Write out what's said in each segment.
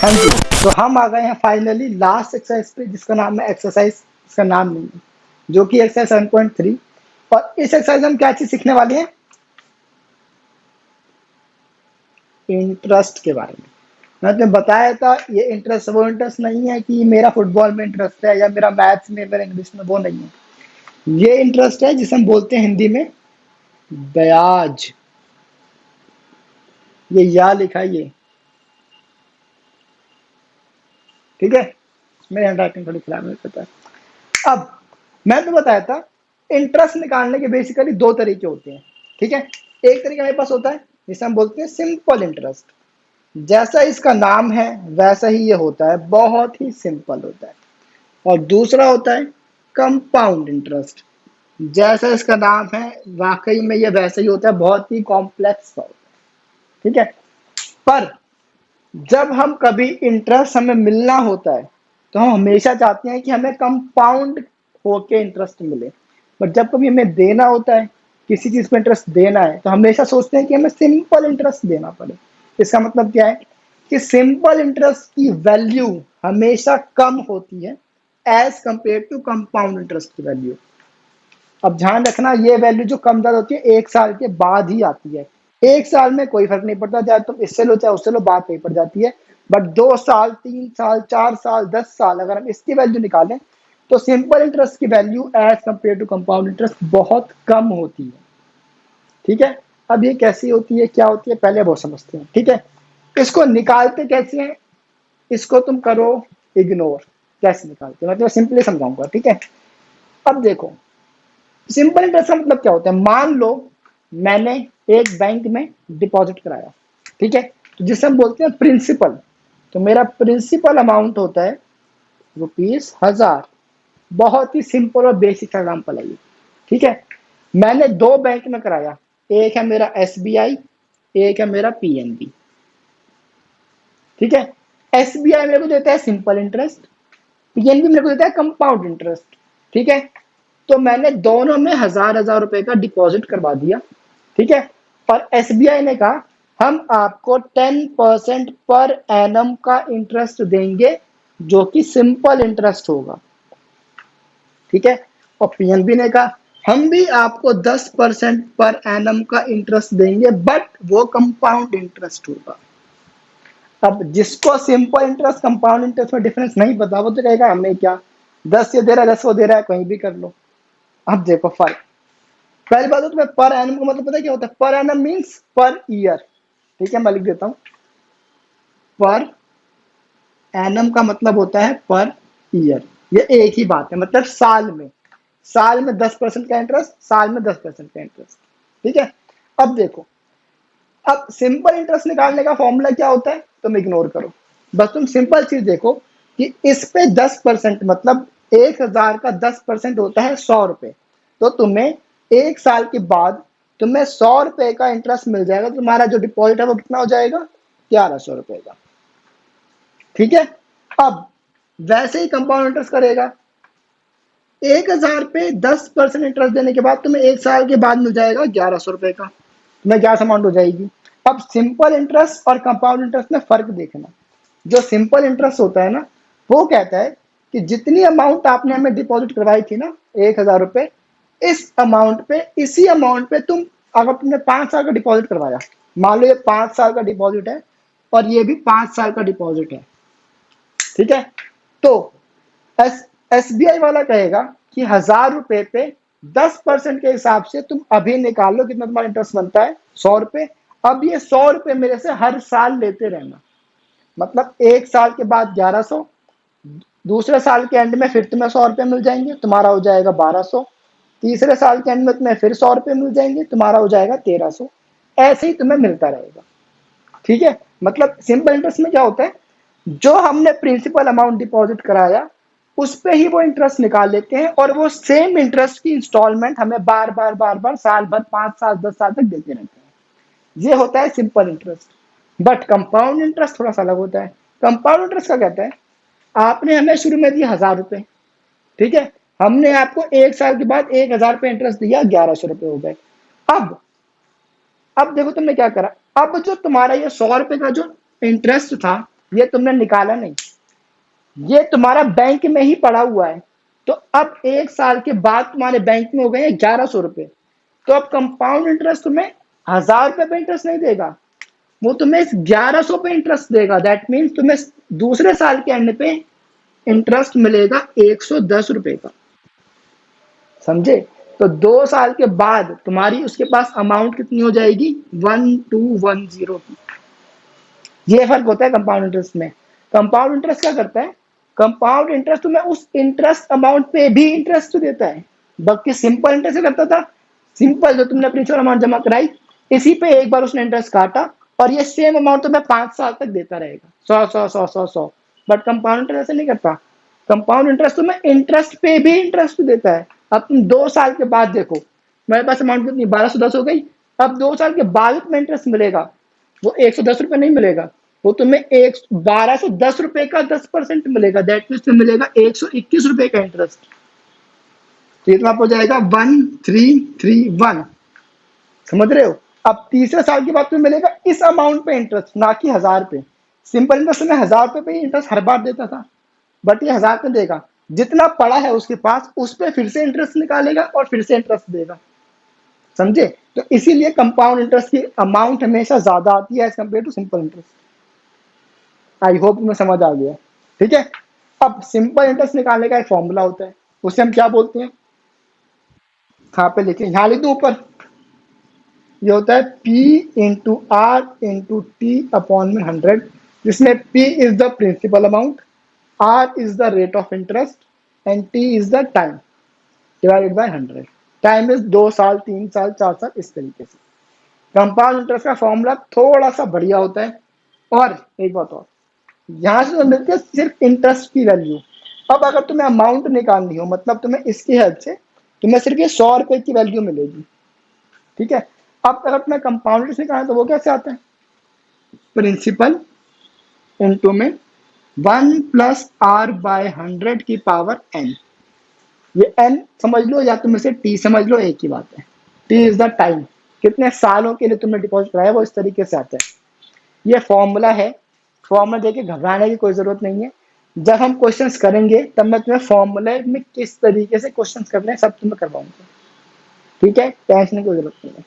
हाँ जी। तो हम आ गए हैं फाइनली लास्ट एक्सरसाइज पे, जिसका नाम है एक्सरसाइज, इसका नाम नहीं है, जो कि एक्सरसाइज 7.3। और इस एक्सरसाइज में हम क्या चीज सीखने वाले हैं? इंटरेस्ट के बारे में। मैं तुम्हें बताया था, ये इंटरेस्ट वो इंटरेस्ट नहीं है कि मेरा फुटबॉल में इंटरेस्ट है या मेरा मैथ्स में, मेरा इंग्लिश में, वो नहीं है। ये इंटरेस्ट है जिसे हम बोलते हैं हिंदी में ब्याज। ये या लिखा है ये, ठीक है। मेरी हैंड राइटिंग थोड़ी खराब है, पता है। अब मैं तो बताया था, इंटरेस्ट निकालने के बेसिकली दो तरीके होते हैं, ठीक है। एक तरीका मेरे पास होता है जिसे हम बोलते हैं सिंपल इंटरेस्ट। जैसा इसका नाम है वैसा ही ये होता है, बहुत ही सिंपल होता है। और दूसरा होता है कंपाउंड इंटरेस्ट। जैसा इसका नाम है वाकई में ये वैसा ही होता है, बहुत ही कॉम्प्लेक्स होता है, ठीक है। पर जब हम कभी इंटरेस्ट हमें मिलना होता है तो हम हमेशा चाहते हैं कि हमें कंपाउंड होके इंटरेस्ट मिले। बट जब कभी हमें देना होता है, किसी चीज पे इंटरेस्ट देना है, तो हमेशा सोचते हैं कि हमें सिंपल इंटरेस्ट देना पड़े। इसका मतलब क्या है कि सिंपल इंटरेस्ट की वैल्यू हमेशा कम होती है as compared to compound interest की वैल्यू। अब ध्यान रखना, ये वैल्यू जो कम ज्यादा होती है 1 साल के बाद ही आती है। 1 साल में कोई फर्क नहीं पड़ता, चाहे तुम इससे लो चाहे उससे लो, बात नहीं पड़ जाती है। बट 2 साल, 3 साल, 4 साल, 10 साल अगर हम इसकी वैल्यू निकालें तो सिंपल इंटरेस्ट की value as compared to compound interest बहुत कम होती है, ठीक है। अब ये कैसी होती है, क्या होती है, पहले वो समझते हैं, ठीक है। इसको निकालते कैसे हैं, इसको तुम करो इग्नोर। कैसे निकालते हैं मैं तो सिंपली समझाऊंगा, ठीक है। अब देखो, सिंपल इंटरेस्ट का मतलब क्या होता है। मान लो मैंने एक बैंक में डिपॉजिट कराया, ठीक है, तो जिसे हम बोलते हैं प्रिंसिपल। तो मेरा प्रिंसिपल अमाउंट होता है ₹1000। बहुत ही सिंपल और बेसिक एग्जाम्पल है ये, ठीक है। मैंने दो बैंक में कराया, एक है मेरा SBI, एक है मेरा PNB, ठीक है। SBI मेरे को देता है सिंपल इंटरेस्ट, PNB मेरे को देता है कंपाउंड इंटरेस्ट, ठीक है। तो मैंने दोनों में हजार हजार रुपए का डिपॉजिट करवा दिया, ठीक है। और SBI ने कहा हम आपको 10% पर एनम का इंटरेस्ट देंगे, जो कि सिंपल इंटरेस्ट होगा, ठीक है। और PNB ने कहा हम भी आपको 10% पर एनम का इंटरेस्ट देंगे, बट वो कंपाउंड इंटरेस्ट होगा। अब जिसको सिंपल इंटरेस्ट कंपाउंड इंटरेस्ट में डिफरेंस नहीं पता, वो तो कहेगा हमें क्या, 10 ये दे रहा है, 10 वो दे रहा है, कहीं भी कर लो। अब देखो फर्क, पहली बात तो तुम्हें पर एनम का मतलब पता है क्या होता है। Per annum means per year, ठीक है। मैं लिख देता हूं, पर एनम का मतलब होता है पर ईयर। ये एक ही बात है, मतलब साल में 10% का इंटरेस्ट, साल में 10% का इंटरेस्ट, ठीक है। अब देखो, अब सिंपल इंटरेस्ट निकालने का फॉर्मूला क्या होता है, तुम इग्नोर करो। बस तुम सिंपल चीज देखो कि इस पे 10% मतलब 1000 का 10% होता है 100 रुपए। तो तुम्हें 1 साल के बाद तुम्हें 100 रुपए का इंटरेस्ट मिल जाएगा। तुम्हारा जो डिपॉजिट है वो कितना हो जाएगा, 1100 रुपए का, ठीक है। अब वैसे ही कंपाउंड इंटरेस्ट करेगा, 1000 पे 10% इंटरेस्ट देने के बाद तुम्हें 1 साल के बाद मिल जाएगा 1100 रुपए का। तुम्हें क्या अमाउंट हो जाएगी। अब सिंपल इंटरेस्ट और कंपाउंड इंटरेस्ट में फर्क देखना। जो सिंपल इंटरेस्ट होता है ना, वो कहता है कि जितनी अमाउंट आपने हमें डिपॉजिट करवाई थी ना, 1000 रुपए, इस अमाउंट पे, इसी अमाउंट पे तुम, अगर तुमने 5 साल का डिपॉजिट करवाया, मान लो ये 5 साल का डिपॉजिट है और ये भी 5 साल का डिपॉजिट है, ठीक है। तो SBI वाला कहेगा कि 1000 रुपए पे 10% के हिसाब से तुम अभी निकाल लो कितना तुम्हारा इंटरेस्ट बनता है, 100 रुपए। अब ये 100 रुपए मेरे से हर साल लेते रहना, मतलब 1 साल के बाद 1100, दूसरे साल के एंड में फिर तुम्हें 100 रुपए मिल जाएंगे, तुम्हारा हो जाएगा 1200, तीसरे साल के एंड में तुम्हें फिर 100 रुपए मिल जाएंगे, तुम्हारा हो जाएगा 1300। ऐसे ही तुम्हें मिलता रहेगा, ठीक है। मतलब सिंपल इंटरेस्ट में क्या होता है, जो हमने प्रिंसिपल अमाउंट डिपॉजिट कराया उस पे ही वो इंटरेस्ट निकाल लेते हैं, और वो सेम इंटरेस्ट की इंस्टॉलमेंट हमें बार बार बार बार साल भर, 5 साल, 10 साल तक देते रहते हैं। ये होता है simple interest. But compound interest थोड़ा सा अलग होता है। कंपाउंड इंटरेस्ट क्या कहता है, आपने हमें शुरू में दिए 1000 रुपए, ठीक है। हमने आपको 1 साल के बाद 1000 पे इंटरेस्ट दिया, 1100 रुपए हो गए। अब अब देखो तुमने क्या करा। अब जो तुम्हारा ये 100 रुपए का जो इंटरेस्ट था, ये तुमने निकाला नहीं, ये तुम्हारा बैंक में ही पड़ा हुआ है। तो अब 1 साल के बाद तुम्हारे बैंक में हो गए 1100 रुपए। तो अब कंपाउंड इंटरेस्ट तुम्हें 1000 रुपए पे इंटरेस्ट नहीं देगा, वो तुम्हें 1100 पे इंटरेस्ट देगा। दैट मीन्स तुम्हें दूसरे साल के एंड पे इंटरेस्ट मिलेगा 110 रुपए का। समझे? तो 2 साल के बाद तुम्हारी उसके पास अमाउंट कितनी हो जाएगी? 1210 की। ये फर्क होता है कंपाउंड इंटरेस्ट में। कंपाउंड इंटरेस्ट क्या करता है? कंपाउंड इंटरेस्ट तुम्हें उस इंटरेस्ट अमाउंट पे भी इंटरेस्ट देता है। बाकी सिंपल इंटरेस्ट करता था, सिंपल जो तुमने प्रिंसिपल अमाउंट जमा कराई, इसी पे एक बार उसने इंटरेस्ट काटा और ये सेम अमाउंट तुम्हें 5 साल तक देता रहेगा, 100 100 100 100। बट कंपाउंड इंटरेस्ट ऐसे नहीं करता। कंपाउंड इंटरेस्ट तुम्हें इंटरेस्ट पे भी इंटरेस्ट देता है। अब तुम 2 साल के बाद देखो, मेरे पास अमाउंट कितनी 1210 हो गई। अब 2 साल के बाद तुम्हें इंटरेस्ट मिलेगा, वो 110 रुपए नहीं मिलेगा, वो तुम्हें 1210 रुपए का 10% मिलेगा। दैट मीन्स तुम्हें मिलेगा 121 रुपए का इंटरेस्ट। तो ये तो आपको जाएगा 1331। समझ रहे हो? अब तीसरे साल के बाद तुम्हें मिलेगा इस अमाउंट पे इंटरेस्ट, ना कि 1000 पे। सिंपल इंटरेस्ट में 1000 पे इंटरेस्ट हर बार देता था, बट ये 1000 पे देगा। जितना पड़ा है उसके पास उस पर फिर से इंटरेस्ट निकालेगा और फिर से इंटरेस्ट देगा। समझे? तो इसीलिए कंपाउंड इंटरेस्ट की अमाउंट हमेशा ज्यादा आती है as compared to simple interest. I hope तुम्हें समझ आ गया। ठीक है? अब सिंपल इंटरेस्ट निकालने का एक फॉर्मूला होता है, उसे हम क्या बोलते हैं? कहाँ पे लिखे? यहाँ लिख दो ऊपर। ये होता है P into R into T upon में 100, जिसमें P is the principal amount, R is the rate of interest and T is the time divided by 100। Time is 2 साल, 3 साल, 4 साल, इस तरीके से। कंपाउंड इंटरेस्ट का फॉर्मूला थोड़ा सा बढ़िया होता है। और एक बात और, यहाँ से तो मिलती है सिर्फ इंटरेस्ट की वैल्यू। अब अगर तुम्हें अमाउंट निकालनी हो, मतलब तुम्हें इसकी हेल्प से तुम्हें सिर्फ ये 100 रुपए की वैल्यू मिलेगी। ठीक है? अब अगर तुम्हें कंपाउंड इंटरेस्ट निकालना है तो वो कैसे आता है? प्रिंसिपल इंटू में 1 प्लस आर बाय 100 की पावर n। ये n समझ लो या तुम इसे t समझ लो, एक ही बात है। t इज द टाइम, कितने सालों के लिए तुमने डिपॉजिट कराया, वो इस तरीके से आता है। ये फॉर्मूला है, फॉर्मूला देके घबराने की कोई जरूरत नहीं है। जब हम क्वेश्चंस करेंगे तब मैं तुम्हें फॉर्मूले में किस तरीके से क्वेश्चंस करने हैं सब तुम्हें करवाऊंगा। ठीक है? टेंशन की कोई जरूरत नहीं है।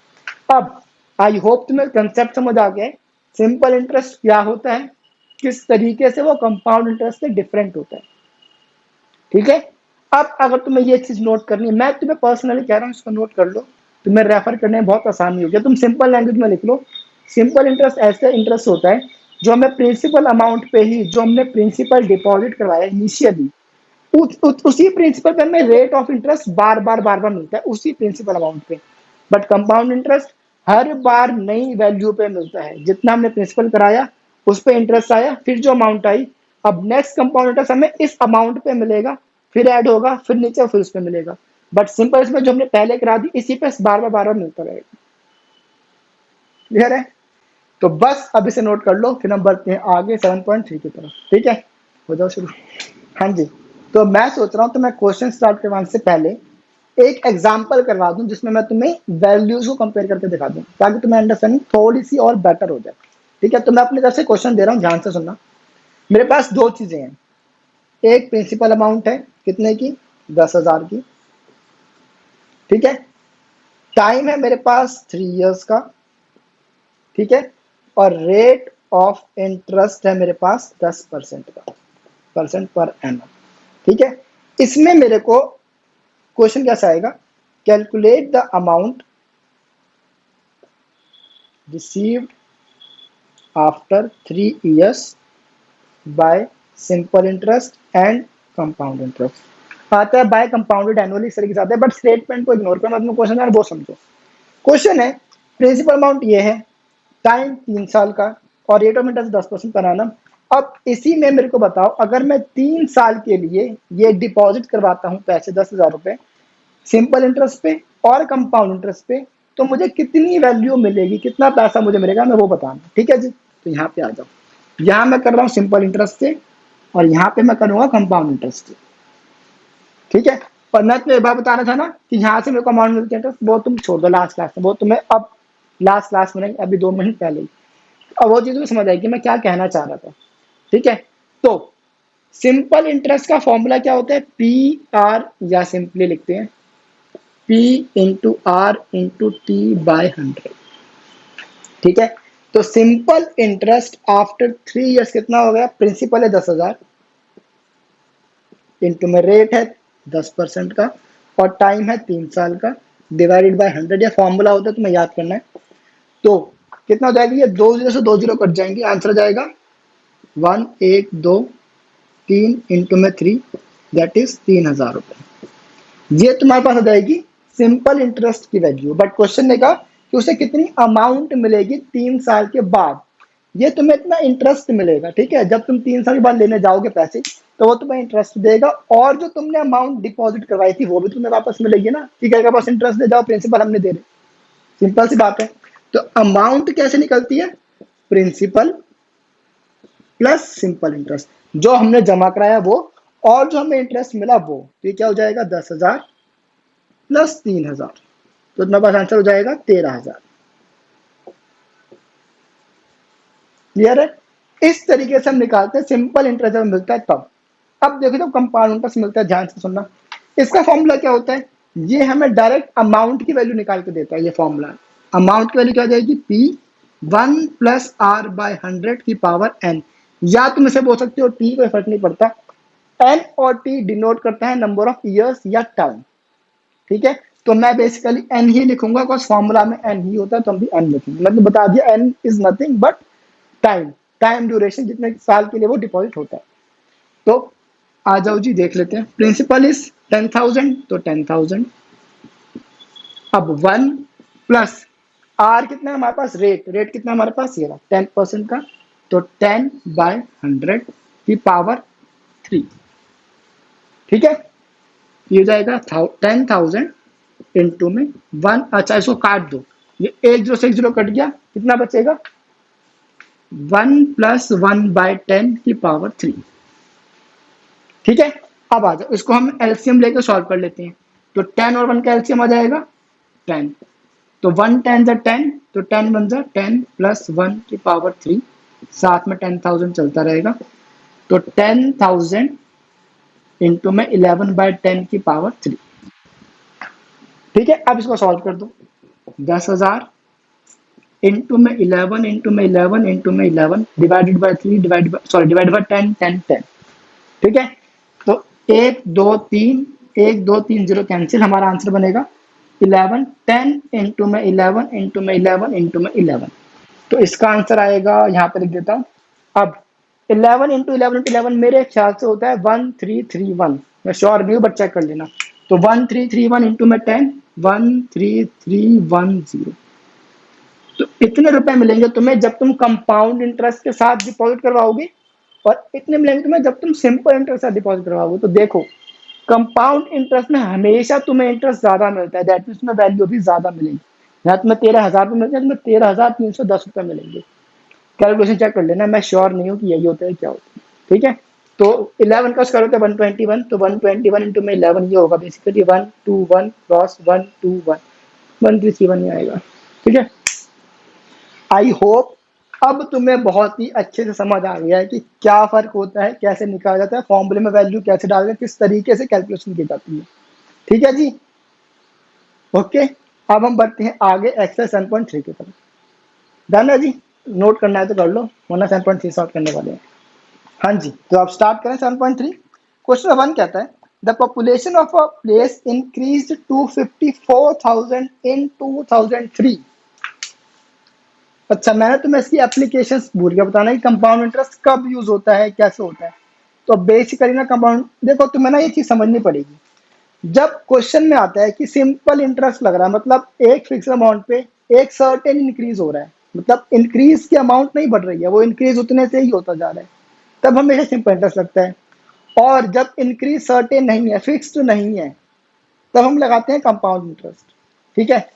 अब आई होप तुम्हें कंसेप्ट समझ आ गया है, सिंपल इंटरेस्ट क्या होता है, किस तरीके से वो कंपाउंड इंटरेस्ट से डिफरेंट होता है। ठीक है? अब अगर तुम्हें ये चीज नोट करनी है, मैं तुम्हें पर्सनली कह रहा हूँ इसको नोट कर लो, तुम्हें रेफर करने में बहुत आसानी होगी। तुम सिंपल लैंग्वेज में लिख लो, सिंपल इंटरेस्ट ऐसा इंटरेस्ट होता है जो हमें प्रिंसिपल अमाउंट पे ही, जो हमने प्रिंसिपल डिपॉजिट करवाया इनिशियली, उसी प्रिंसिपल पे हमें रेट ऑफ इंटरेस्ट बार बार मिलता है, उसी प्रिंसिपल अमाउंट पे। बट कंपाउंड इंटरेस्ट हर बार नई वैल्यू पे मिलता है, जितना हमने प्रिंसिपल कराया उस पे इंटरेस्ट आया, फिर जो अमाउंट आई, अब नेक्स्ट कंपाउंड इंटरेस्ट हमें इस अमाउंट पे मिलेगा, फिर ऐड होगा, फिर नीचे, फिर उस पे मिलेगा। बट सिंपल इसमें जो हमने पहले करा दी इसी पे बार बार मिलता रहेगा। क्लियर है? तो बस अब इसे नोट कर लो, फिर हम बढ़ते हैं आगे 7.3 की तरफ। ठीक है? हो जाओ शुरू। हाँ जी। तो मैं सोच रहा हूँ तो मैं क्वेश्चन स्टार्ट करवाने से पहले एक एग्जांपल करवा दूं, जिसमें मैं तुम्हें वैल्यूज को कंपेयर करके दिखा दूं, ताकि तुम्हें अंडरस्टैंडिंग थोड़ी सी और बेटर हो जाए। ठीक है? तो मैं अपनी तरफ से क्वेश्चन दे रहा हूँ, ध्यान से सुनना। मेरे पास दो चीजें हैं, एक प्रिंसिपल अमाउंट है कितने की? 10,000 की। ठीक है? टाइम है मेरे पास 3 इयर्स का। ठीक है? और रेट ऑफ इंटरेस्ट है मेरे पास 10% का, परसेंट पर एनम। ठीक है? इसमें मेरे को क्वेश्चन कैसा आएगा? Calculate the amount received after 3 years by simple interest and compound interest. आता है बाय कंपाउंडेड एनुअली, इस तरीके से आता है, बट स्टेटमेंट को इग्नोर करो, मतलब क्वेश्चन है वो समझो। क्वेश्चन है प्रिंसिपल अमाउंट ये है, टाइम 3 साल का, और rate of interest 10% per annum. अब इसी में मेरे को बताओ, अगर मैं 3 साल के लिए ये डिपॉजिट करवाता हूँ पैसे 10,000 रुपए सिंपल इंटरेस्ट पे और कंपाउंड इंटरेस्ट पे, तो मुझे कितनी वैल्यू मिलेगी, कितना पैसा मुझे मिलेगा, मैं वो बताऊंगा। ठीक है जी? तो यहाँ पे आ जाओ। यहाँ मैं कर रहा हूँ सिंपल इंटरेस्ट से और यहाँ पे मैं करूंगा कंपाउंड इंटरेस्ट से। ठीक है? पर मैं तुम्हें एक बार बताना था ना कि यहाँ से मेरे को अमाउंट मिलती है इंटरेस्ट, वो तुम छोड़ दो लास्ट क्लास में, वो तुम्हें अब लास्ट क्लास में नहीं, अभी 2 महीने पहले ही। अब वो चीज़ भी समझ आएगी मैं क्या कहना चाह रहा था। ठीक है, तो सिंपल इंटरेस्ट का फॉर्मूला क्या होता है, पी आर, या सिंपली लिखते हैं P into R into T by 100। ठीक है, तो सिंपल इंटरेस्ट आफ्टर 3 इयर्स कितना हो गया, प्रिंसिपल है 10,000 इंटू में रेट है 10% का और टाइम है 3 साल का, डिवाइडेड बाय 100। या फॉर्मूला होता है तुम्हें याद करना है। तो कितना हो जाएगा, ये 2 जीरो से 2 जीरो कट जाएंगे, आंसर हो जाएगा 1 1 2 3 इंटू में 3, दैट इज 3,000 रुपए। ये तुम्हारे पास आ जाएगी सिंपल इंटरेस्ट की वैल्यू। बट क्वेश्चन ने कहा कि उसे कितनी अमाउंट मिलेगी 3 साल के बाद। ये तुम्हें इतना इंटरेस्ट मिलेगा, ठीक है, जब तुम 3 साल के बाद लेने जाओगे पैसे तो वो तुम्हें इंटरेस्ट देगा, और जो तुमने अमाउंट डिपॉजिट करवाई थी वो भी तुम्हें वापस मिलेगी ना, ठीक है, बस इंटरेस्ट दे जाओ, प्रिंसिपल हमने दे रहे, सिंपल सी बात है। तो अमाउंट कैसे निकलती है, प्रिंसिपल प्लस सिंपल इंटरेस्ट, जो हमने जमा कराया वो और जो हमें इंटरेस्ट मिला वो, तो ये क्या हो जाएगा 10,000 प्लस 3,000, तो तुम्हारे पास आंसर हो जाएगा 13,000। क्लियर है, इस तरीके से हम निकालते हैं सिंपल इंटरेस्ट जब मिलता है तब। अब देखो जब कंपाउंड इंटरेस्ट मिलता है, ध्यान से सुनना, इसका फॉर्मूला क्या होता है, ये हमें डायरेक्ट अमाउंट की वैल्यू निकाल के देता है। ये फॉर्मूला अमाउंट की वैल्यू क्या हो जाएगी, पी 1 प्लस आर बाय 100 की पावर एन, या तुम इसे बोल सकते हो टी, कोई फर्क नहीं पड़ता। एन और टी डिनोट करता है नंबर ऑफ ईयर्स या टर्म, ठीक है, तो मैं बेसिकली एन ही लिखूंगा, बिकॉज फॉर्मूला में एन ही होता है, तो हम भी एन लिखेंगे। मतलब बता दिया N is nothing but time, time duration, जितने साल के लिए वो डिपॉजिट होता है। तो आ जाओ जी देख लेते हैं, प्रिंसिपल इज 10,000, तो 10,000, अब 1 प्लस आर कितना है हमारे पास, रेट, रेट कितना है हमारे पास, ये 10% का, तो 10 बाय 100 की पावर 3, ठीक है, ये हो जाएगा 10,000 इंटू में 1, अच्छा इसको काट दो, ये 1 जीरो से 1 जीरो कट गया, कितना बचेगा 1 प्लस 1 बाय 10 की पावर 3, ठीक है। अब आ जाओ इसको हम एलसीएम लेकर सॉल्व कर लेते हैं, तो 10 और 1 का एलसीएम आ जाएगा 10, तो 1 10 जा 10, तो 10 1 जा 10 प्लस 1 की पावर 3, साथ में 10,000 चलता रहेगा, तो 10,000 इंटू में 11 बाय 10 की पावर 3, ठीक है। अब इसको सॉल्व कर दो, 10,000 इंटू में 11 इंटू में 11 इंटू में 11 डिवाइडेड बाय 3 डिवाइड बाय 10 10 10, ठीक है, तो 1 2 3 1 2 3 0 कैंसिल, हमारा आंसर बनेगा 11 10 इंटू में 11 इंटू में 11 इंटू में 11, तो इसका आंसर आएगा, यहाँ पे लिख देता हूँ। अब 11 इंटू 11 इंटू 11 मेरे ख्याल से होता है 1331, मैं श्योर नहीं हूँ बट चेक कर लेना, तो 1331 इंटू में 10 13310, तो इतने रुपए मिलेंगे तुम्हें जब तुम कंपाउंड इंटरेस्ट के साथ डिपॉजिट करवाओगे, और इतने मिलेंगे तुम्हें जब तुम सिंपल इंटरेस्ट के साथ डिपॉजिट करवाओगे। तो देखो कंपाउंड इंटरेस्ट में हमेशा तुम्हें इंटरेस्ट ज्यादा मिलता है, दैट मीन्स तुम्हें वैल्यू भी ज्यादा मिलेगी, यहाँ तुम्हें 13,000 रुपये मिलते हैं, तुम्हें 13,310 रुपये मिलेंगे। कैलकुलेशन चेक कर लेना, मैं श्योर नहीं हूँ कि यही होता है क्या होता है, ठीक है। तो 11 का स्क्वायर होता है 121, तो 121 इंटू में 11 ये होगा बेसिकली 121 क्रॉस 121 1331 में आएगा, ठीक है। आई होप अब तुम्हें बहुत ही अच्छे से समझ आ गया है कि क्या फर्क होता है, कैसे निकाला जाता है, फॉर्मूले में वैल्यू कैसे डालते हैं, किस तरीके से कैलकुलेशन की जाती है, ठीक है जी, ओके। अब हम बढ़ते हैं आगे एक्सरसाइज 7.3 की तरफ, डन है जी, नोट करना है तो कर लो, वरना 7.3 सॉल्व करने वाले हैं। हाँ जी, तो आप स्टार्ट करें 7.3। क्वेश्चन 1 कहता है the population of a place increased to 54,000 in 2003। अच्छा, मैंने तुम्हें इसकी एप्लीकेशन भूल गया बताना कि कंपाउंड इंटरेस्ट कब यूज होता है, कैसे होता है। तो बेसिकली ना कंपाउंड, देखो तुम्हें ना ये चीज समझनी पड़ेगी, जब क्वेश्चन में आता है कि सिंपल इंटरेस्ट लग रहा है, मतलब एक फिक्स अमाउंट पे एक सर्टेन इंक्रीज हो रहा है, मतलब इंक्रीज की अमाउंट नहीं बढ़ रही है, वो इंक्रीज उतने से ही होता जा रहा है, तब हमेशा सिंपल इंटरेस्ट लगता है। और जब इंक्रीज सर्टेन नहीं है, फिक्स्ड नहीं है, तब हम लगाते हैं कंपाउंड इंटरेस्ट, ठीक है।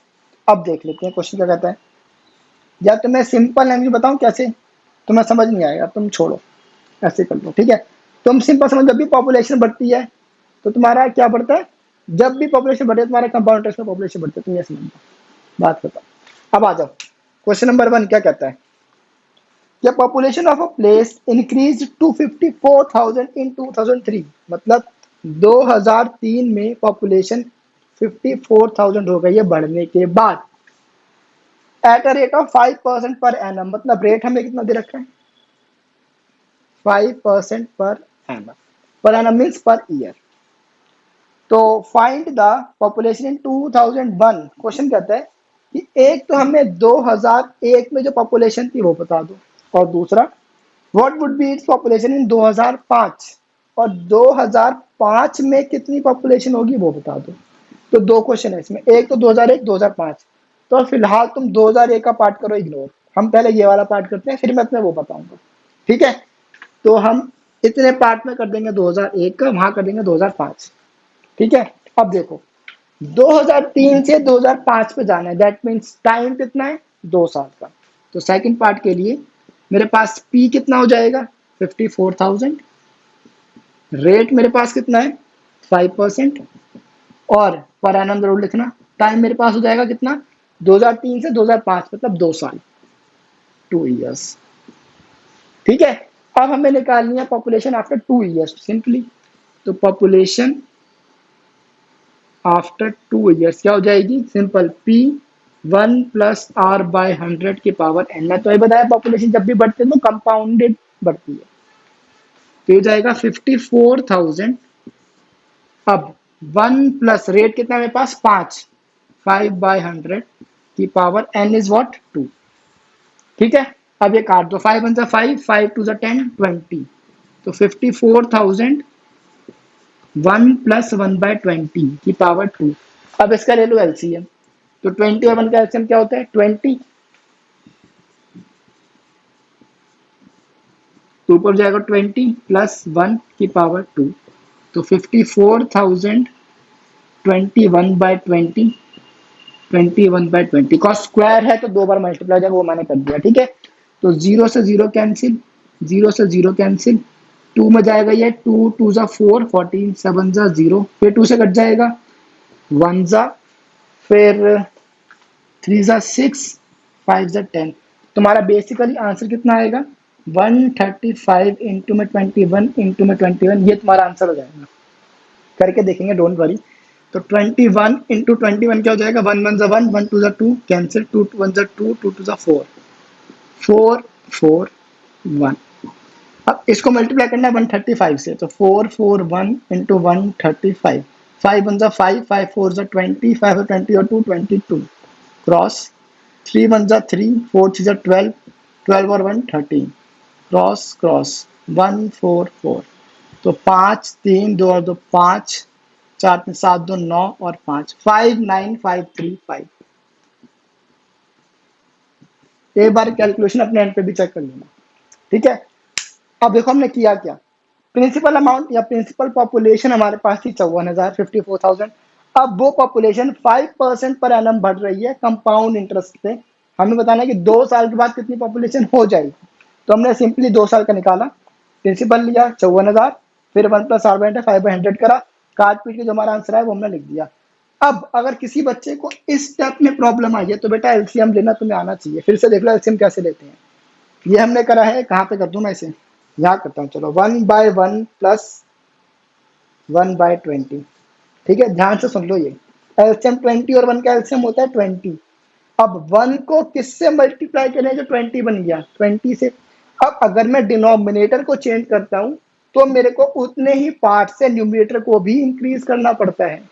अब देख लेते हैं क्वेश्चन क्या कहता है, या तो मैं सिंपल लैंग्वेज बताऊं कैसे, तुम्हें समझ नहीं आएगा, तुम छोड़ो, ऐसे कर लो, ठीक है। तुम सिंपल समझ, जब भी पॉपुलेशन बढ़ती है तो तुम्हारा क्या बढ़ता है, जब भी पॉपुलेशन बढ़े तुम्हारे कंपाउंड इंटरेस्ट में पॉपुलेशन बढ़ती है, तुम ये समझना, बात बताओ। अब आ जाओ क्वेश्चन नंबर 1 क्या कहता है, The population of a place increased to 54,000 in 2003, मतलब 2003 में पॉपुलेशन 54,000 हो गई है बढ़ने के बाद, at a rate of 5% per annum, मतलब रेट हमें कितना दे रखा है 5% per annum means per year. तो find the population in 2001, question कहता है कि एक तो हमें 2001 में जो पॉपुलेशन थी वो बता दो, और दूसरा what would be its population in 2005, और 2005 में कितनी पॉपुलेशन होगी वो बता दो। तो दो क्वेश्चन है इसमें, एक तो 2001 2005। तो फिलहाल तुम 2001 का पार्ट करो इग्नोर, हम पहले ये वाला पार्ट करते हैं, फिर मैं तुम्हें वो बताऊंगा, ठीक है। तो हम इतने पार्ट में कर देंगे 2001 का, वहां कर देंगे 2005, ठीक है। अब देखो 2003 से 2005 पे जाना है, दैट मीन्स टाइम कितना है 2 साल का। तो सेकंड पार्ट के लिए मेरे पास पी कितना हो जाएगा 54,000, रेट मेरे पास कितना है 5%, और पर एनम जरूर लिखना, टाइम मेरे पास हो जाएगा कितना 2003 से 2005, मतलब 2 साल, 2 इयर्स, ठीक है। अब हमें निकालनी है पॉपुलेशन आफ्टर 2 इयर्स सिंपली। तो पॉपुलेशन आफ्टर 2 इयर्स क्या हो जाएगी, सिंपल पी 1 + r/100 की पावर n। मैं तो ये बताया पॉपुलेशन जब भी बढ़ती है तो कंपाउंडेड बढ़ती है, तो ये जाएगा 54,000। अब 1 + रेट कितना है मेरे पास 5, 5/100 की पावर n इज व्हाट 2, ठीक है। अब ये काट दो, 5 1 5, 5 2 10, 20, तो 54,000 1 + 1/20 की पावर 2। अब इसका ले लो एलसीएम, तो 20 और 1 का एलसीएम क्या होता है 20, तो ऊपर जाएगा 20 + 1 की पावर 2, तो 54,000 21/20, 21/20 का स्क्वायर है तो 2 बार मल्टीप्लाई हो जाएगा, वो मैंने कर दिया, ठीक है। तो 0 से 0 कैंसिल, 0 से 0 कैंसिल, 2 में जाएगा ये 2 2 ज़ा 4, 14 7 ज़ा 0, फिर 2 से कट जाएगा 1 ज़ा, फिर 3 ज़ा 6, 5 ज़ा 10। तुम्हारा बेसिकली आंसर कितना आएगा 135 इंटू में 21 इंटू में 21, ये तुम्हारा आंसर हो जाएगा, करके देखेंगे डोंट वरी। तो 21 इंटू 21 क्या हो जाएगा 1 1 ज़ा 1, 1 2 ज़ा 2 कैंसिल, 2 1 ज़ा 2, 2 2 ज़ा 4, 4 4 1। अब इसको मल्टीप्लाई करना है 135 से, तो 441 इंटू 135, 5 1 ज़ा 5, 5 4 ज़ा 20, 5 20 और 2 22, क्रॉस 3 1 ज़ा 3, 4 3 ज़ा 12, 12 और 1 13, क्रॉस क्रॉस 1 4 4, तो 5 3 2 और 2 5, 4 3 7 2 9 और 5 5 9 5 3 5। एक बार कैलकुलेशन अपने एंड पे भी चेक कर लेना, ठीक है। अब देखो हमने किया क्या, प्रिंसिपल अमाउंट या प्रिंसिपल पॉपुलेशन हमारे पास थी 54,000 54,000। अब वो पॉपुलेशन 5% पर एनम बढ़ रही है कंपाउंड इंटरेस्ट पे, हमें बताना है कि 2 साल के बाद कितनी पॉपुलेशन हो जाएगी। तो हमने सिंपली 2 साल का निकाला, प्रिंसिपल लिया 54,000, फिर 1 + r/100 5/100 करा, काट पीट के जो हमारा आंसर है वो हमने लिख दिया। अब अगर किसी बच्चे को इस स्टेप में प्रॉब्लम आई है तो बेटा एलसीएम लेना तुम्हें आना चाहिए, फिर से देख लो एलसीएम कैसे लेते हैं। ये हमने करा है, कहाँ पे कर दूं मैं इसे, यहाँ करता हूँ, चलो 1/1 + 1/20, ठीक है। ध्यान से सुन लो, ये एलसीएम 20 और 1 का एलसीएम होता है 20। अब 1 को किससे मल्टीप्लाई करें जो 20 बन गया 20 से। अब अगर मैं डिनोमिनेटर को चेंज करता हूं तो मेरे को उतने ही पार्ट से न्यूमरेटर को भी इंक्रीज करना पड़ता है,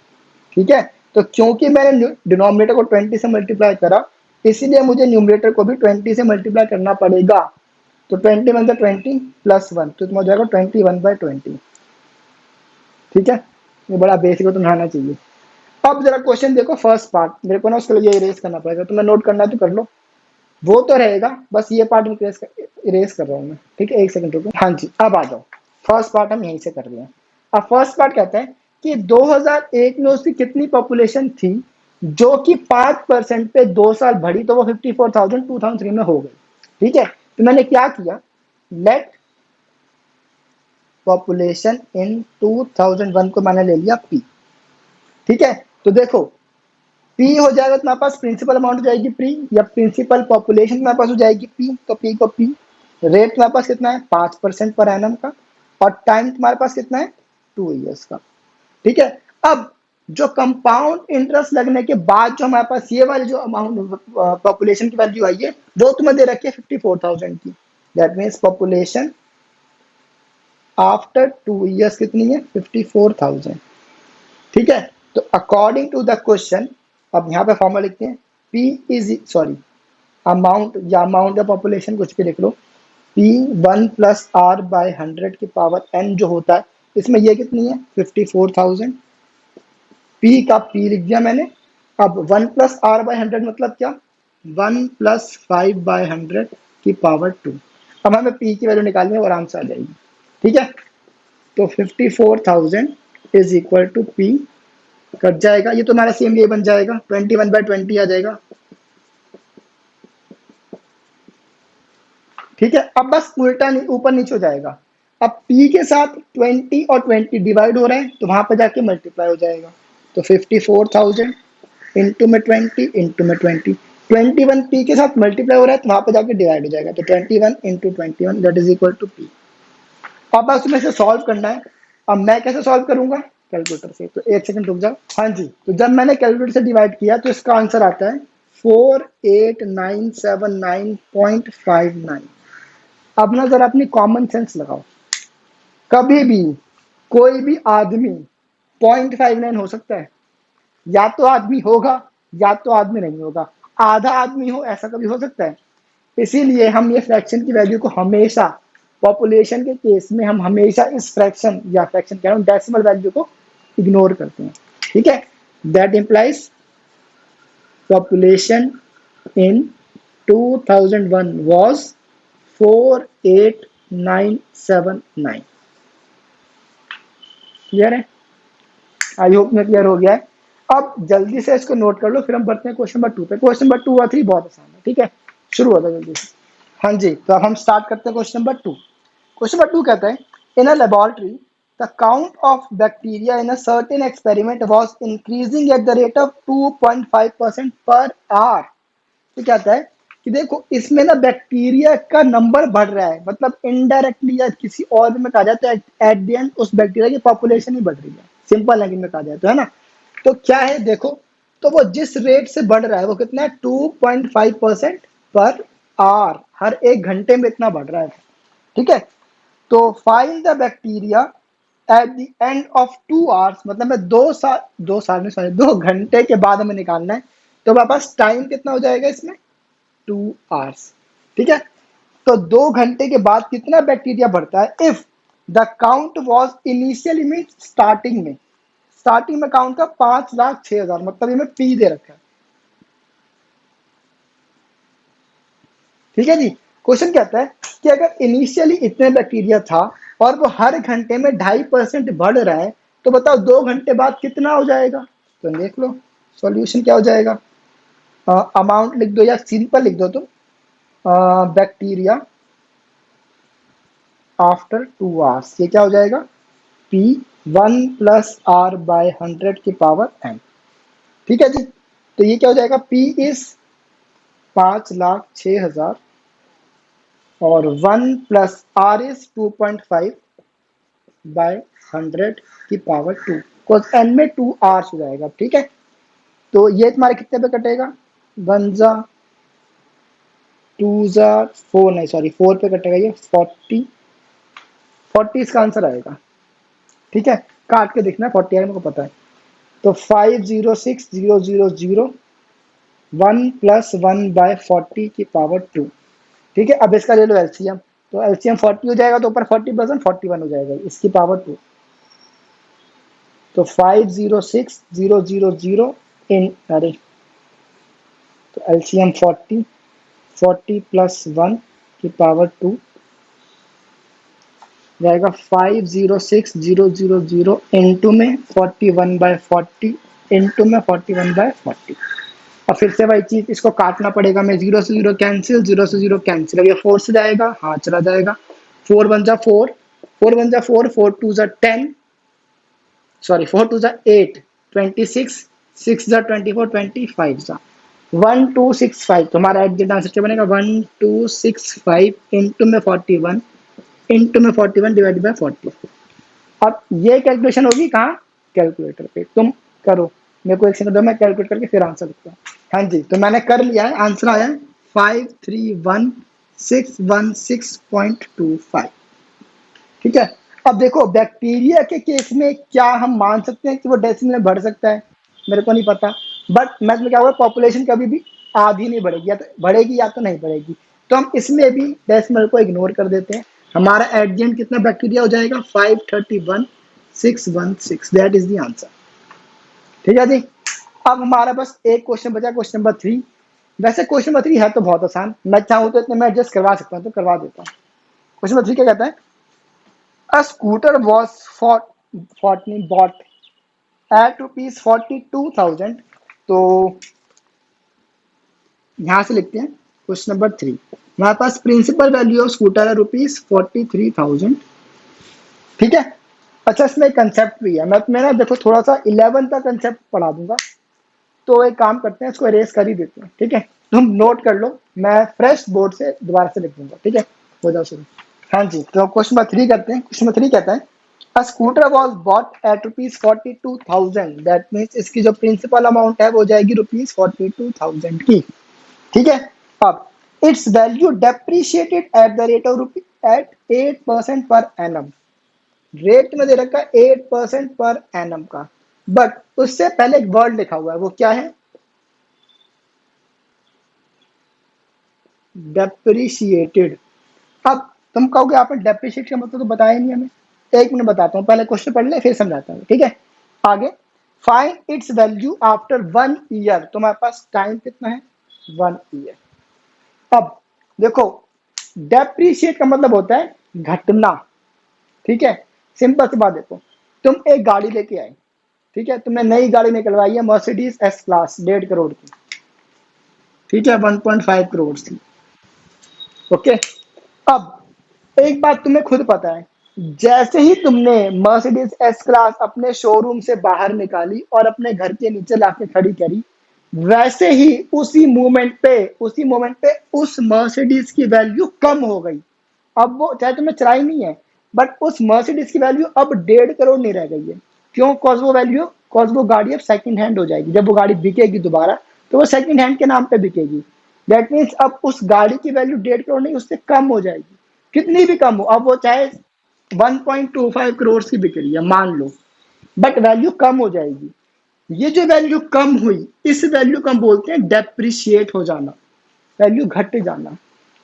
ठीक है। तो क्योंकि मैंने डिनोमिनेटर को 20 से मल्टीप्लाई करा, इसीलिए मुझे न्यूमरेटर को भी 20 से मल्टीप्लाई करना पड़ेगा। तो 20 × 20 + 1, तो तुम्हारा जाएगा 21/20, ठीक है। ये बड़ा बेसिक है, तुम्हें आना चाहिए। अब जरा क्वेश्चन देखो फर्स्ट पार्ट, मेरे को ना उसके लिए इरेज करना पड़ेगा, तुम्हें नोट करना है तो कर लो, वो तो रहेगा, बस ये पार्ट इरेज कर रहा हूँ मैं, ठीक है। 1 सेकंड रुको, हाँ जी अब आ जाओ, फर्स्ट पार्ट हम यहीं से कर रहे हैं। अब फर्स्ट पार्ट कहता है कि 2001 में उसकी कितनी पॉपुलेशन थी जो कि 5% पे 2 साल बढ़ी, तो वो 54,000 2003 में हो गई, ठीक है। तो मैंने क्या किया, लेट पॉपुलेशन इन 2001 को मैंने ले लिया पी, ठीक है। तो देखो पी हो जाएगा तुम्हारे पास प्रिंसिपल अमाउंट हो जाएगी पी, या प्रिंसिपल पॉपुलेशन तुम्हारे पास हो जाएगी पी, तो पी को पी, रेट तुम्हारे पास कितना है 5% पर एनम का, और टाइम तुम्हारे पास कितना है 2 ईयर्स का। ठीक है, अब जो कंपाउंड इंटरेस्ट लगने के बाद जो हमारे पास ये वाली जो अमाउंट पॉपुलेशन की वैल्यू आई है वो तुम्हें दे रखी है 54,000 की। That means population after 2 years कितनी है 54,000। ठीक है, तो अकॉर्डिंग टू द क्वेश्चन, अब यहाँ पे फॉर्मूला लिखते हैं, पी इज सॉरी अमाउंट या अमाउंट ऑफ पॉपुलेशन कुछ भी लिख लो, पी 1+r/100 की पावर n जो होता है, इसमें ये कितनी है 54,000। पी का पी लिख दिया मैंने। अब 1+r/100 मतलब क्या, 1+5/100 की पावर 2। अब हमें पी की वैल्यू निकालनी है और आराम से आ जाएगी। ठीक है, तो 54,000 is equal to P, cut जाएगा, ये तो हमारा सेम ये बन जाएगा 21/20 आ जाएगा। ठीक है, अब बस उल्टा ऊपर नीचे हो जाएगा। अब p के साथ 20 और 20 डिवाइड हो रहे हैं तो वहां पर जाके मल्टीप्लाई हो जाएगा। तो 54,000 इंटू में 20 इंटू में 20, 21 p के साथ मल्टीप्लाई हो रहा है तो वहां पर जाके डिवाइड हो जाएगा। तो 21 into 21 that is equal to p। अब बस तुम्हें इसे सॉल्व करना है। अब मैं कैसे सॉल्व करूंगा, कैलकुलेटर से। तो एक सेकंड रुक जाओ। हाँ जी, तो जब मैंने कैलकुलेटर से डिवाइड किया तो इसका आंसर आता है 48,979.59। अब ना जरा अपनी कॉमन सेंस लगाओ, कभी भी कोई भी आदमी 0.59 हो सकता है? या तो आदमी होगा या तो आदमी नहीं होगा, आधा आदमी हो ऐसा कभी हो सकता है? इसीलिए हम ये फ्रैक्शन की वैल्यू को हमेशा, पॉपुलेशन के केस में हम हमेशा इस फ्रैक्शन या फ्रैक्शन कह रहा हूँ डेसिमल वैल्यू को इग्नोर करते हैं। ठीक है, that implies population in 2001 was 48,979। Clear है? आई होप में क्लियर हो गया है। अब जल्दी से इसको नोट कर लो, फिर हम बढ़ते हैं क्वेश्चन नंबर 2 पे। क्वेश्चन नंबर 2 और 3 बहुत आसान है। ठीक है, शुरू होता है जल्दी से। हाँ जी, तो अब हम स्टार्ट करते हैं क्वेश्चन नंबर 2। क्वेश्चन नंबर 2 कहता है, in a laboratory the count of bacteria in a certain experiment was increasing at the rate of 2.5% per our. तो क्या कहता है कि देखो इसमें ना बैक्टीरिया का नंबर बढ़ रहा है, मतलब इनडायरेक्टली या किसी और में कहा जाए तो एट द एंड उस बैक्टीरिया की पॉपुलेशन ही बढ़ रही है, सिंपल लैंग्वेज में कहा जाए तो, है ना। तो क्या है देखो, तो वो जिस रेट से बढ़ रहा है वो कितना है 2.5% पर आवर, हर 1 घंटे में इतना बढ़ रहा है। ठीक है, तो find the bacteria at the end of 2 hours, मतलब मैं 2 साल में सॉरी 2 घंटे के बाद हमें निकालना है। तो हमारे पास टाइम कितना हो जाएगा इसमें 2 आवर्स। ठीक है, तो 2 घंटे के बाद कितना बैक्टीरिया बढ़ता है if the count was initially mean starting में काउंट का 5,06,000, मतलब इनमें पी दे रखा है। ठीक है जी, क्वेश्चन कहता है कि अगर इनिशियली इतने बैक्टीरिया था और वो हर घंटे में 2.5% बढ़ रहा है, तो बताओ 2 घंटे बाद कितना हो जाएगा। तो देख लो सॉल्यूशन क्या हो जाएगा। अमाउंट लिख दो या सिंपल लिख दो तुम, बैक्टीरिया आफ्टर 2 आवर्स, ये क्या हो जाएगा P 1+r/100 की पावर n। ठीक है जी, तो ये क्या हो जाएगा P इज 5,06,000 और 1+r इज 2.5/100 की पावर 2, बिकॉज n में 2 आवर्स हो जाएगा। ठीक है, तो ये तुम्हारे कितने पे कटेगा, 1 जा 2 जा 4, नहीं सॉरी 4 पे कटेगा, ये 40 इसका आंसर आएगा। ठीक है, काट के देखना 40 आएगा, मेरे को पता है। तो 506,000 1+1/40 की पावर 2। ठीक है, अब इसका ले लो एलसीएम, तो एलसीएम 40 हो जाएगा तो ऊपर 40% 41 हो जाएगा इसकी पावर 2। तो 506,000 इन, अरे तो एलसीएम 40, 40+1 की पावर 2 जाएगा 506,000 इंटू में 41/40 इंटू में 41/40। और फिर से वही चीज, इसको काटना पड़ेगा, मैं 0 से 0 कैंसिल, 0 से 0 कैंसिल, अब ये 4 से जाएगा, हाँ चला जाएगा। 4 1 जा 4, 4 1 जा 4, 4 2 जा 10, सॉरी 4 2 जा 8, 26, 6 जा 24, 25 जा। 1265, तो हमारा एग्जैक्ट आंसर क्या बनेगा? 1265 इंटू में 41, इंटू में 41 डिवाइड बाय 40। अब ये कैलकुलेशन होगी कहाँ? कैलकुलेटर पे। तुम करो, मेरे को एक सेकंड दो, मैं कैलकुलेट करके फिर आंसर लिखता हूँ। हाँ जी, तो मैंने कर लिया है, आंसर आया है 531616.25। ठीक है। अब देखो बैक्टीरिया के केस में क्या हम मान सकते हैं कि वो डेसिमल में बढ़ सकता है? मेरे को नहीं पता, बट मैं तुम्हें क्या होगा, पॉपुलेशन कभी भी आधी नहीं बढ़ेगी, या तो बढ़ेगी या तो नहीं बढ़ेगी। तो हम इसमें भी डेसिमल को इग्नोर कर देते हैं। हमारा एट द एंड कितना बैक्टीरिया हो जाएगा? 531616, दैट इज द आंसर। ठीक है जी। अब हमारा बस एक क्वेश्चन बचा, क्वेश्चन नंबर 3। वैसे क्वेश्चन नंबर 3 है तो बहुत आसान, मैं चाहूँ तो इतने में एडजस्ट करवा सकता हूँ, तो करवा देता हूँ। क्वेश्चन नंबर 3 क्या कहता है? A scooter was bought at rupees 42,000। तो यहां से लिखते हैं क्वेश्चन नंबर 3। हमारे पास प्रिंसिपल वैल्यू ऑफ स्कूटर है रुपीज 43,000। ठीक है। अच्छा, इसमें कंसेप्ट भी है, मैं तुम्हें ना देखो थोड़ा सा 11 का कंसेप्ट पढ़ा दूंगा। तो एक काम करते हैं, इसको एरेज कर ही देते हैं। ठीक है, तुम नोट कर लो, मैं फ्रेश बोर्ड से दोबारा से लिख दूंगा। ठीक है, हो जाओ शुरू। हाँ जी, तो क्वेश्चन नंबर 3 करते हैं। क्वेश्चन नंबर 3 कहता है A scooter was bought at rupees 42,000। That means इसकी जो प्रिंसिपल अमाउंट है वो जाएगी रुपीज 42,000 की। ठीक है। अब its value depreciated at the rate of at 8% per annum. Rate में दे रखा है 8% पर एनम का, बट उससे पहले एक वर्ड लिखा हुआ है, वो क्या है? डेप्रिशिएटेड। अब तुम कहोगे आपने डेप्रिशिएट का मतलब तो बताया नहीं हमें। एक मिनट बताता हूँ, पहले क्वेश्चन पढ़ ले फिर समझाता हूँ। ठीक है, आगे। Find its value after 1 year. तुम्हारे पास टाइम कितना है? 1 ईयर। अब देखो, डेप्रिशिएट का मतलब होता है घटना। ठीक है, सिंपल सी बात, देखो तुम एक गाड़ी लेके आए। ठीक है, तुमने नई गाड़ी निकलवाई है, मर्सिडीज एस क्लास, 1.5 करोड़ की। ठीक है, 1.5 करोड़ की। ओके। अब एक बात तुम्हें खुद पता है, जैसे ही तुमने मर्सिडीज एस क्लास अपने शोरूम से बाहर निकाली और अपने घर के नीचे लाके खड़ी करी, वैसे ही उसी मोमेंट पे उस मर्सिडीज की वैल्यू कम हो गई। अब वो चाहे तुमने चलाई नहीं है, बट उस मर्सिडीज की वैल्यू अब 1.5 करोड़ नहीं रह गई है। क्यों? कॉज वो गाड़ी अब सेकंड हैंड हो जाएगी। जब वो गाड़ी बिकेगी दोबारा, तो वो सेकंड हैंड के नाम पे बिकेगी। दैट मीन्स अब उस गाड़ी की वैल्यू 1.5 करोड़ नहीं, उससे कम हो जाएगी। कितनी भी कम हो, अब वो चाहे 1.25 करोड़ की बिक रही है मान लो, बट वैल्यू कम हो जाएगी। ये जो वैल्यू कम हुई, इस वैल्यू को हम बोलते हैं डेप्रिशिएट हो जाना, वैल्यू घट जाना।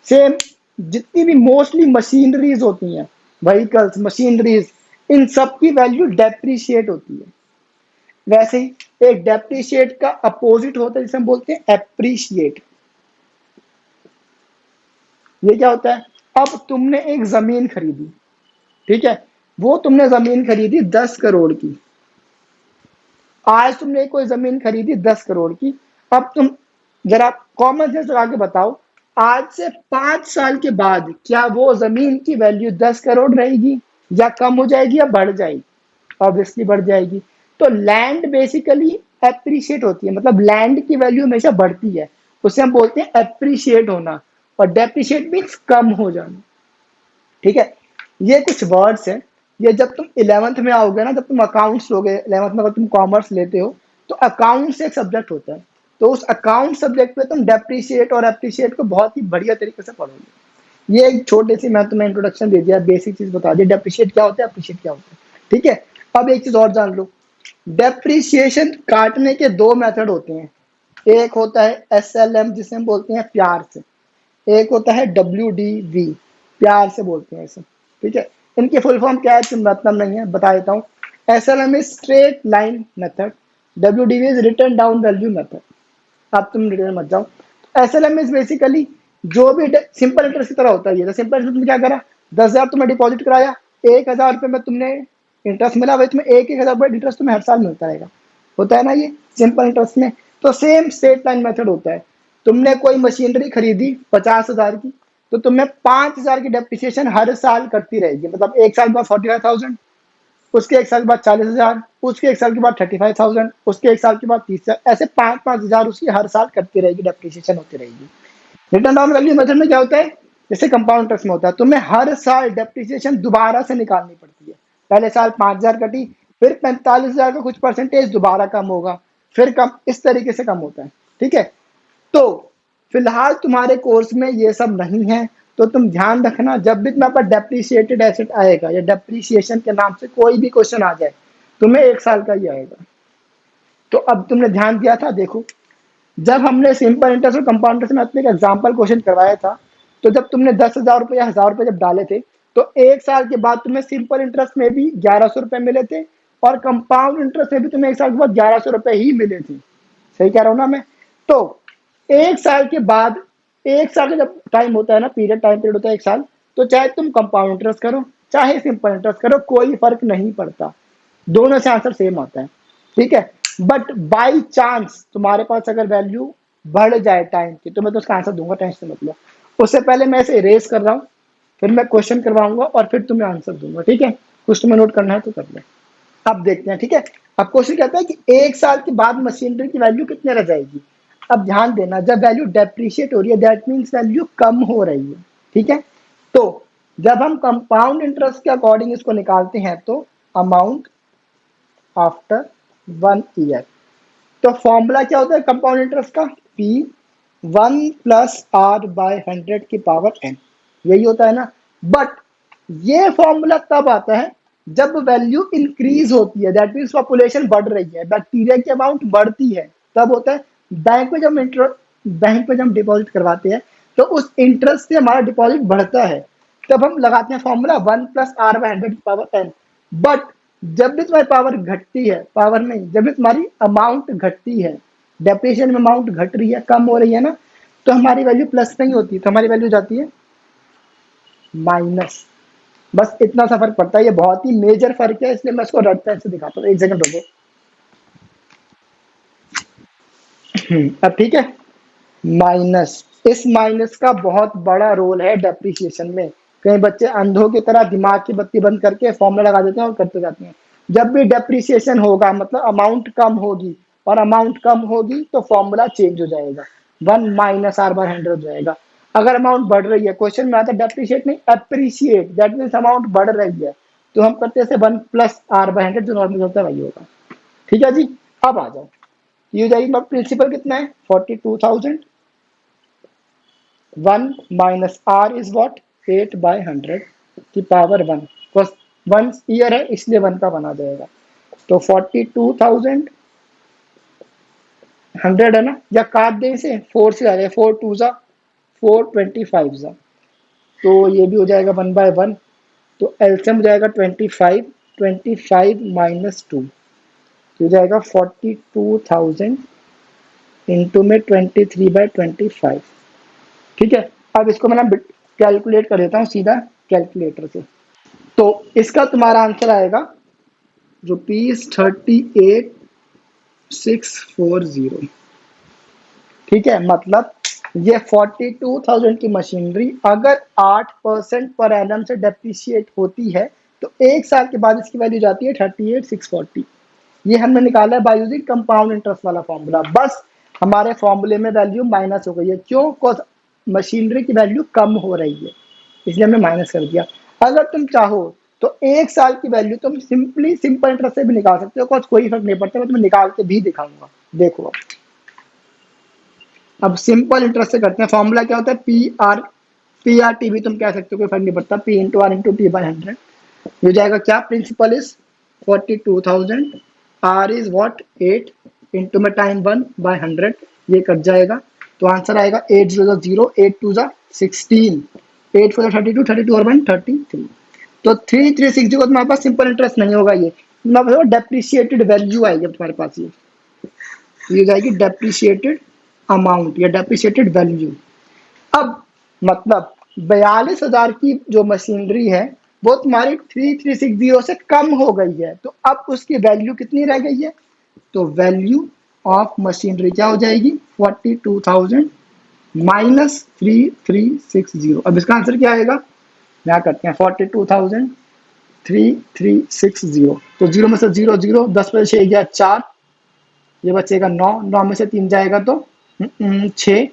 सेम, जितनी भी मोस्टली मशीनरीज होती हैं, व्हीकल्स, मशीनरीज, इन सब की वैल्यू डेप्रिशिएट होती है। वैसे ही एक डेप्रिशिएट का अपोजिट होता है जिसे हम बोलते हैं एप्रिशिएट। ये क्या होता है? अब तुमने एक जमीन खरीदी। ठीक है, वो तुमने जमीन खरीदी 10 करोड़ की। आज तुमने कोई जमीन खरीदी 10 करोड़ की। अब तुम जरा कॉमन सेंस लगा के बताओ, आज से 5 साल के बाद क्या वो जमीन की वैल्यू 10 करोड़ रहेगी, या कम हो जाएगी, या बढ़ जाएगी? ऑब्वियसली बढ़ जाएगी। तो लैंड बेसिकली एप्रिशिएट होती है, मतलब लैंड की वैल्यू हमेशा बढ़ती है, उसे हम बोलते हैं एप्रिशिएट होना। और डेप्रिशिएट मीन्स कम हो जाना। ठीक है, ये कुछ वर्ड्स हैं। ये जब तुम 11th में आओगे ना, जब तुम अकाउंट्स लोगे 11th में, अगर तुम कॉमर्स लेते हो तो अकाउंट्स एक सब्जेक्ट होता है। तो उस अकाउंट सब्जेक्ट में तुम डेप्रिशिएट और एप्रिशिएट को बहुत ही बढ़िया तरीके से पढ़ोगे। ये एक छोटी सी मैं तुम्हें इंट्रोडक्शन दे दिया, बेसिक चीज बता दी, डेप्रिशिएट क्या होता है, एप्रिशिएट क्या होता है। ठीक है, अब एक चीज और जान लो, डेप्रिसिएशन काटने के दो मेथड होते हैं। एक होता है SLM, जिसे हम बोलते हैं प्यार से। एक होता है WDV, प्यार से बोलते हैं इसे। ठीक है, इनकी फुल फॉर्म क्या है मतलब नहीं है, बता देता हूँ। SLM is straight line method, WDV is return down value method. अब तुम डिटेल मत जाओ। SLM इज बेसिकली जो भी सिंपल इंटरेस्ट की तरह होता है। ये सिंपल इंटरेस्ट में क्या करा, 10,000 तुमने डिपॉजिट कराया, 1,000 रुपये में तुमने इंटरेस्ट मिला, वही तुम्हें 1,000 रुपये इंटरेस्ट तुम्हें हर साल मिलता रहेगा। होता है ना ये सिंपल इंटरेस्ट में। तो सेम स्ट्रेट लाइन मेथड होता है। तुमने कोई मशीनरी खरीदी 50,000 की, तो तुम्हें 5,000 की डेप्रिसिएशन हर साल करती रहेगी, मतलब एक साल बाद 45,000, उसके 1 साल के बाद 40,000, उसके 1 साल के बाद 35,000, उसके 1 साल के बाद 30,000, ऐसे 5,000 उसकी हर साल करती रहेगी, डेप्रिसिएशन होती रहेगी। रिटर्न ऑन वैल्यू मेथड में क्या होता है, जैसे कंपाउंड इंटरेस्ट में होता है, तुम्हें हर साल डेप्रिसिएशन दोबारा से निकालनी पड़ती है। पहले साल 5,000 कटी, फिर 45,000 का कुछ परसेंटेज दोबारा कम होगा, फिर कम, इस तरीके से कम होता है। ठीक है, तो फिलहाल तुम्हारे कोर्स में ये सब नहीं है, तो तुम ध्यान रखना, जब भी तुम्हारे पास डेप्रिसिएटेड एसेट आएगा या डेप्रिसिएशन के नाम से कोई भी क्वेश्चन आ जाए, तुम्हें 1 साल का ही आएगा। तो अब तुमने ध्यान दिया था, देखो जब हमने सिंपल इंटरेस्ट और कंपाउंड इंटरेस्ट में अपने एक एग्जाम्पल क्वेश्चन करवाया था, तो जब तुमने 10,000 रुपये या 1,000 रुपये जब डाले थे, तो 1 साल के बाद तुम्हें सिंपल इंटरेस्ट में भी 1,100 रुपये मिले थे, और कंपाउंड इंटरेस्ट में भी तुम्हें 1 साल के बाद 1,100 रुपये ही मिले थे। सही कह रहा हूँ ना मैं? तो 1 साल के बाद, 1 साल का जब टाइम होता है ना, टाइम पीरियड होता है 1 साल, तो चाहे तुम कंपाउंड इंटरेस्ट करो चाहे सिंपल इंटरेस्ट करो, कोई फर्क नहीं पड़ता, दोनों से आंसर सेम आता है। ठीक है, बट बाई चांस तुम्हारे पास अगर वैल्यू बढ़ जाए टाइम की, तो मैं तो उसका आंसर दूंगा, टेंशन मत लो। उससे पहले मैं इसे इरेज कर रहा हूँ, फिर मैं क्वेश्चन करवाऊंगा और फिर तुम्हें आंसर दूंगा। ठीक है, कुछ तुम्हें नोट करना है तो कर ले। अब देखते हैं। ठीक है, अब क्वेश्चन कहता है कि 1 साल के बाद मशीनरी की वैल्यू कितने रह जाएगी। अब ध्यान देना, जब वैल्यू डेप्रिशिएट हो रही है, दैट मीन्स वैल्यू कम हो रही है। ठीक है, तो जब हम कंपाउंड इंटरेस्ट के अकॉर्डिंग इसको निकालते हैं, तो अमाउंट आफ्टर 1 ईयर, तो फॉर्मूला क्या होता है कंपाउंड इंटरेस्ट का, P1 प्लस R बाय 100 की पावर n, यही होता है ना। बट ये फॉर्मूला तब आता है जब वैल्यू इंक्रीज होती है, दैट मीन्स पॉपुलेशन बढ़ रही है, बैक्टीरिया की अमाउंट बढ़ती है, तब होता है। बैंक में जब डिपॉजिट करवाते हैं, तो उस इंटरेस्ट से हमारा डिपॉजिट बढ़ता है, तब हम लगाते हैं फॉर्मूला 1 प्लस R बाय 100 की पावर n। बट जब भी तुम्हारी पावर घटती है, पावर नहीं, जब भी तुम्हारी अमाउंट घटती है, डेप्रिसिएशन में अमाउंट घट रही है, कम हो रही है ना, तो हमारी वैल्यू प्लस नहीं होती, तो हमारी वैल्यू जाती है माइनस। बस इतना सा फर्क पड़ता है, ये बहुत ही मेजर फर्क है, इसलिए मैं इसको रेड पेन से दिखाता हूँ। 1 सेकंड रुको। अब ठीक है, माइनस, इस माइनस का बहुत बड़ा रोल है डेप्रिसिएशन में। कई बच्चे अंधों की तरह दिमाग की बत्ती बंद करके फॉर्मूला लगा देते हैं और करते जाते हैं। जब भी डेप्रिसिएशन होगा, मतलब अमाउंट कम होगी, और अमाउंट कम होगी तो फॉर्मूला चेंज हो जाएगा, 1 माइनस R बाय 100 हो जाएगा। अगर अमाउंट बढ़ रही है, क्वेश्चन में आता है डेप्रिशिएट नहीं अप्रिशिएट, दैट मीन्स अमाउंट बढ़ रही है, तो हम करते हैं 1 प्लस R बाय 100, जो नॉर्मल होता है वही होगा। ठीक है जी, अब आ जाओ, ये हो जाएगी। प्रिंसिपल कितना है, 42,000, 1 minus R is what, 8 by 100 की पावर 1, बस 1 ईयर है इसलिए 1 का बना जाएगा। तो 42,000 100 है ना, या काट दें इसे, 4 से आ जाए, 4 2 जा 4 25 जा, तो ये भी हो जाएगा 1 बाय 1, तो एलसीएम हो जाएगा 25, 25 माइनस 2, हो जाएगा 42,000 इंटू में 23 बाय 25। ठीक है, अब इसको मैं कैलकुलेट कर देता हूँ सीधा कैलकुलेटर से। तो इसका तुम्हारा आंसर आएगा ₹38,640। ठीक है, मतलब ये 42,000 की मशीनरी अगर 8% पर एनम से डेप्रिशिएट होती है, तो 1 साल के बाद इसकी वैल्यू जाती है 38,640। ये हमने निकाला है बाय यूजिंग कंपाउंड इंटरेस्ट वाला फॉर्मूला। बस हमारे फॉर्मूले में वैल्यू माइनस हो गई है, क्यों? बिकॉज मशीनरी की वैल्यू कम हो रही है, इसलिए हमने माइनस कर दिया। अगर तुम चाहो तो 1 साल की वैल्यू तुम सिंपली सिंपल इंटरेस्ट से भी निकाल सकते हो, बिकॉज कोई फर्क नहीं पड़ता, मैं तुम्हें निकाल के भी दिखाऊंगा। देखो अब सिंपल इंटरेस्ट से करते हैं। फॉर्मूला क्या होता है, पी आर टी भी तुम कह सकते हो, कोई फर्क नहीं पड़ता, P into R into T by 100 हो जाएगा क्या, principal is 42,000, R is what 8 into में टाइम 1 बाय 100, ये कट जाएगा, तो आंसर आएगा 8 0 0, 8 2 16, 8 4 32, 32 और 1 33। तो 3360 को तुम्हारे पास सिंपल इंटरेस्ट नहीं होगा, ये तुम्हारे पास डेप्रिशिएटेड वैल्यू आएगी तुम्हारे पास, ये जाएगी डेप्रिशिएटेड अमाउंट या डेप्रिशिएटेड वैल्यू। अब मतलब 42,000 की जो मशीनरी है वो तुम्हारी 3360 से कम हो गई है, तो अब उसकी वैल्यू कितनी रह गई है, तो वैल्यू ऑफ मशीनरी क्या हो जाएगी, 42,000 माइनस 3360। अब इसका आंसर क्या आएगा, क्या करते हैं, 42,000 3360। तो 0 में से 0 0, 10 में से 6 गया 4, ये बचेगा 9, 9 में से 3 जाएगा तो 6,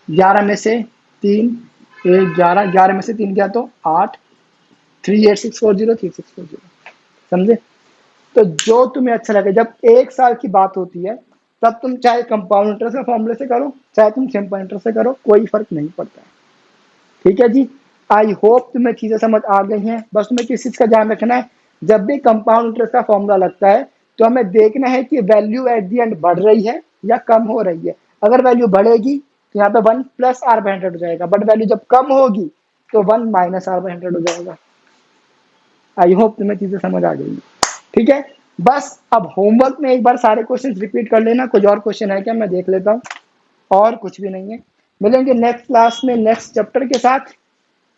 11 में से 3 1 11, 11 में से 3 गया तो 8, 38640 3640। समझे? तो जो तुम्हें अच्छा लगे, जब 1 साल की बात होती है तब तुम चाहे कंपाउंड इंटरेस्ट के फॉर्मूले से करो, चाहे तुम सिंपल इंटरेस्ट से करो, कोई फर्क नहीं पड़ता है। ठीक है जी, आई होप तुम्हें चीजें समझ आ गई हैं। बस तुम्हें किस चीज का ध्यान रखना है, जब भी कंपाउंड इंटरेस्ट का फॉर्मूला लगता है तो हमें देखना है कि वैल्यू एट दी एंड बढ़ रही है या कम हो रही है। अगर वैल्यू बढ़ेगी तो यहाँ पे 1 प्लस आर बाई 100 हो जाएगा, बट वैल्यू जब कम होगी तो 1 माइनस आर बाई 100 हो जाएगा। आई होप तुम्हें चीजें समझ आ गई। ठीक है, बस अब होमवर्क में एक बार सारे क्वेश्चन रिपीट कर लेना। कुछ और क्वेश्चन है क्या, मैं देख लेता हूँ। और कुछ भी नहीं है। मिलेंगे नेक्स्ट क्लास में नेक्स्ट चैप्टर के साथ।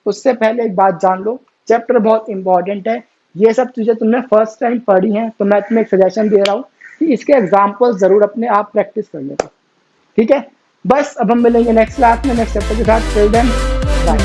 उससे पहले एक बात जान लो, चैप्टर बहुत इंपॉर्टेंट है। ये सब चीजें तुमने फर्स्ट टाइम पढ़ी हैं तो मैं तुम्हें एक सजेशन दे रहा हूँ कि इसके एग्जाम्पल जरूर अपने आप प्रैक्टिस कर लेना। ठीक है, बस अब हम मिलेंगे नेक्स्ट क्लास में नेक्स्ट चैप्टर के साथ। Till then bye.